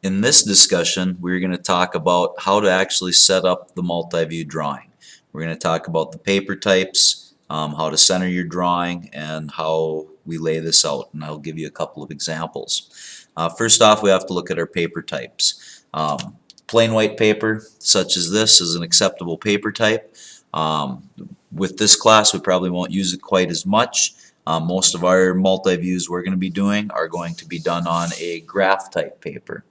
In this discussion, we're going to talk about how to actually set up the multi-view drawing. We're going to talk about the paper types, how to center your drawing, and how we lay this out, and I'll give you a couple of examples. First off, we have to look at our paper types. Plain white paper, such as this, is an acceptable paper type. With this class, we probably won't use it quite as much. Most of our multi-views we're going to be doing are going to be done on a graph type paper.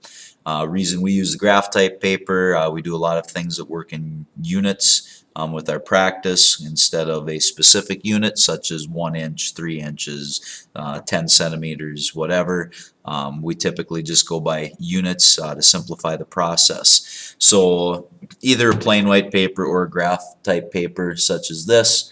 Reason we use the graph type paper, we do a lot of things that work in units with our practice instead of a specific unit such as 1 inch, 3 inches, 10 centimeters, whatever. We typically just go by units to simplify the process. So either a plain white paper or a graph type paper such as this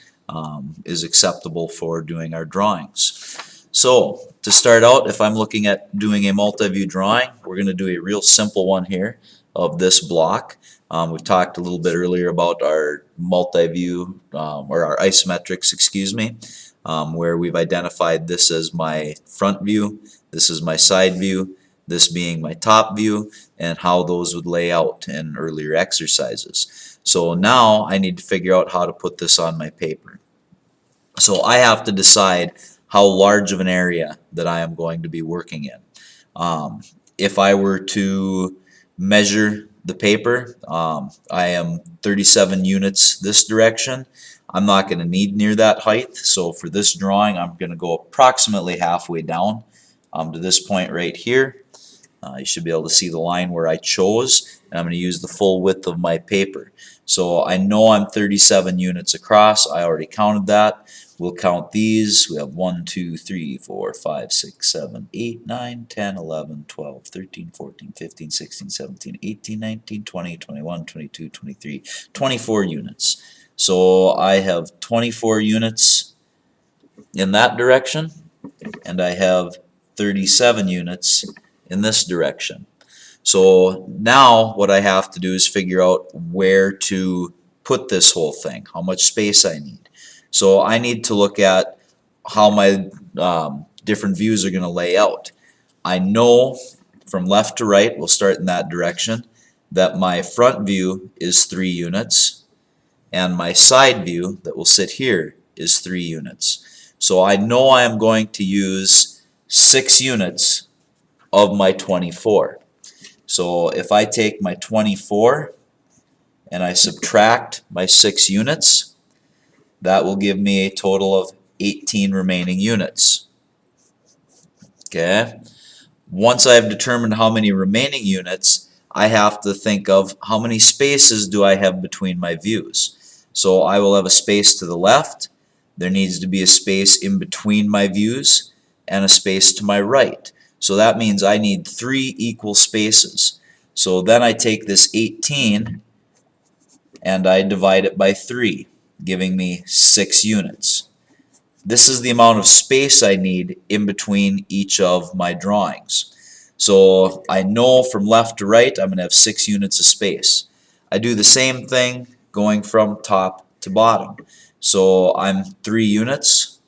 is acceptable for doing our drawings. So to start out, if I'm looking at doing a multi-view drawing, we're going to do a real simple one here of this block. We've talked a little bit earlier about our multi-view or our isometrics, excuse me, where we've identified this as my front view, this is my side view, this being my top view, and how those would lay out in earlier exercises. So now I need to figure out how to put this on my paper. So I have to decide how large of an area that I am going to be working in. If I were to measure the paper, I am 37 units this direction. I'm not going to need near that height, so for this drawing I'm going to go approximately halfway down to this point right here. You should be able to see the line where I chose, and I'm going to use the full width of my paper. So I know I'm 37 units across. I already counted that. We'll count these. We have 1, 2, 3, 4, 5, 6, 7, 8, 9, 10, 11, 12, 13, 14, 15, 16, 17, 18, 19, 20, 21, 22, 23, 24 units. So I have 24 units in that direction, and I have 37 units in this direction. So now what I have to do is figure out where to put this whole thing, how much space I need. So I need to look at how my different views are going to lay out. I know from left to right, we'll start in that direction, that my front view is 3 units, and my side view that will sit here is 3 units. So I know I am going to use 6 units of my 24. So if I take my 24 and I subtract my 6 units, that will give me a total of 18 remaining units. Okay. Once I've determined how many remaining units, I have to think of how many spaces do I have between my views. So I will have a space to the left, there needs to be a space in between my views, and a space to my right. So that means I need 3 equal spaces. So then I take this 18 and I divide it by 3, giving me 6 units. This is the amount of space I need in between each of my drawings. So I know from left to right I'm going to have 6 units of space. I do the same thing going from top to bottom. So I'm 3 units,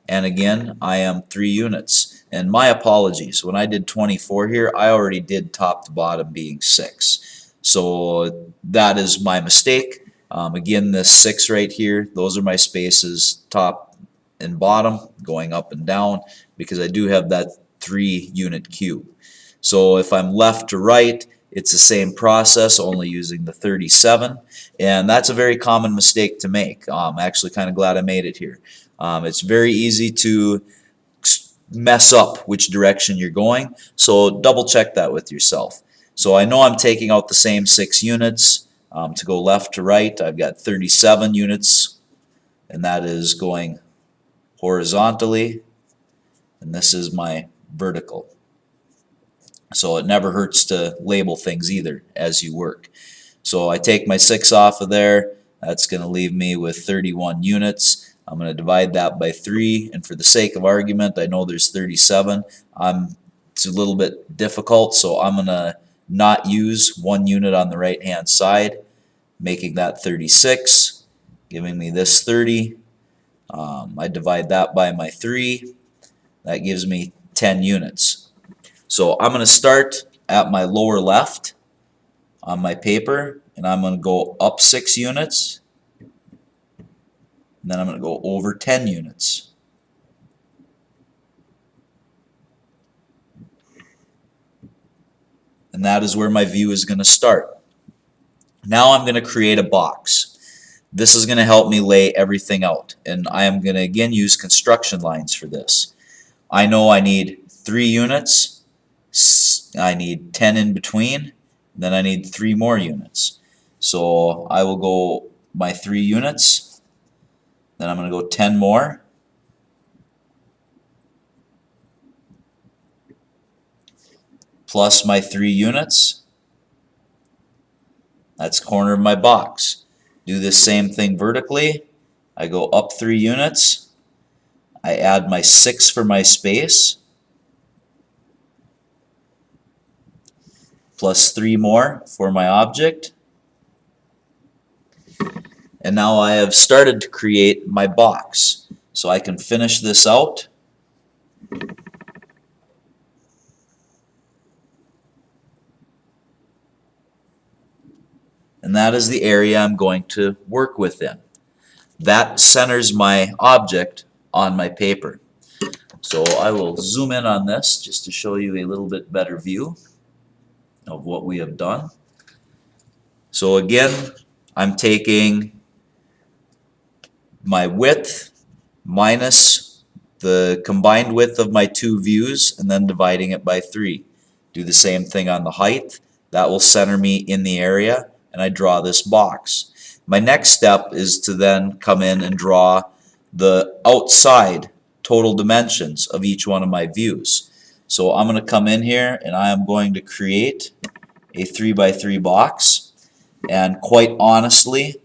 and again I am 3 units. And my apologies, when I did 24 here, I already did top to bottom being 6. So that is my mistake. Again, this 6 right here, those are my spaces, top and bottom, going up and down, because I do have that 3 unit cube. So if I'm left to right, it's the same process, only using the 37, and that's a very common mistake to make. I'm actually kind of glad I made it here. It's very easy to mess up which direction you're going, so double check that with yourself. So I know I'm taking out the same 6 units. To go left to right, I've got 37 units, and that is going horizontally, and this is my vertical. So it never hurts to label things either as you work. So I take my 6 off of there, that's going to leave me with 31 units. I'm going to divide that by 3, and for the sake of argument, I know there's 37. It's a little bit difficult, so I'm going to not use 1 unit on the right hand side, making that 36, giving me this 30. I divide that by my 3, that gives me 10 units. So I'm going to start at my lower left on my paper, and I'm going to go up 6 units, and then I'm going to go over 10 units. And that is where my view is going to start. Now I'm going to create a box. This is going to help me lay everything out, and I am going to again use construction lines for this. I know I need 3 units, I need 10 in between, then I need 3 more units. So I will go my 3 units, then I'm going to go 10 more, plus my 3 units. That's corner of my box. Do this same thing vertically. I go up 3 units. I add my 6 for my space, plus 3 more for my object. And now I have started to create my box. So I can finish this out. And that is the area I'm going to work within. That centers my object on my paper. So I will zoom in on this just to show you a little bit better view of what we have done. So again, I'm taking my width minus the combined width of my 2 views and then dividing it by 3. Do the same thing on the height. That will center me in the area, and I draw this box. My next step is to then come in and draw the outside total dimensions of each one of my views. So I'm going to come in here and I am going to create a 3 by 3 box, and quite honestly,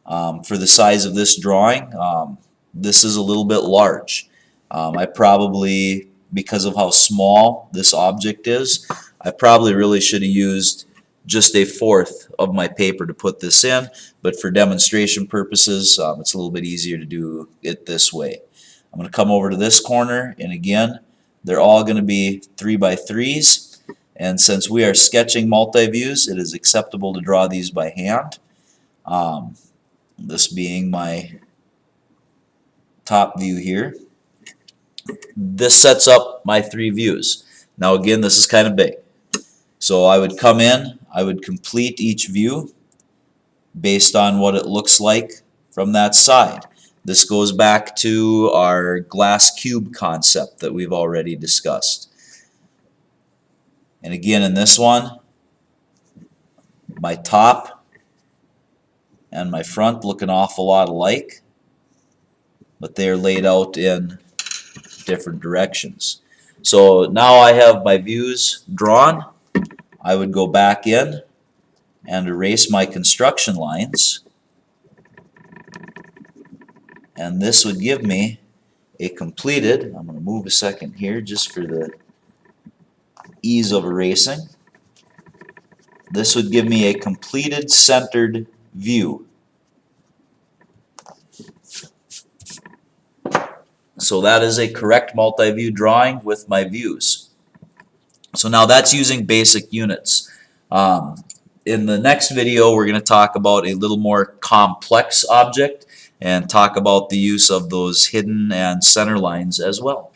for the size of this drawing, this is a little bit large. I probably, because of how small this object is, I probably really should have used just 1/4 of my paper to put this in, but for demonstration purposes, it's a little bit easier to do it this way. I'm going to come over to this corner, and again, they're all going to be 3 by 3s, and since we are sketching multi-views, it is acceptable to draw these by hand. This being my top view here. This sets up my 3 views. Now again, this is kind of big. So I would come in, I would complete each view based on what it looks like from that side. This goes back to our glass cube concept that we've already discussed. And again, in this one, my top and my front look an awful lot alike, but they are laid out in different directions. So now I have my views drawn. I would go back in and erase my construction lines, and this would give me a completed, I'm going to move a second here just for the ease of erasing. This would give me a completed centered view. So that is a correct multi-view drawing with my views. So now that's using basic units. In the next video, we're going to talk about a little more complex object and talk about the use of those hidden and center lines as well.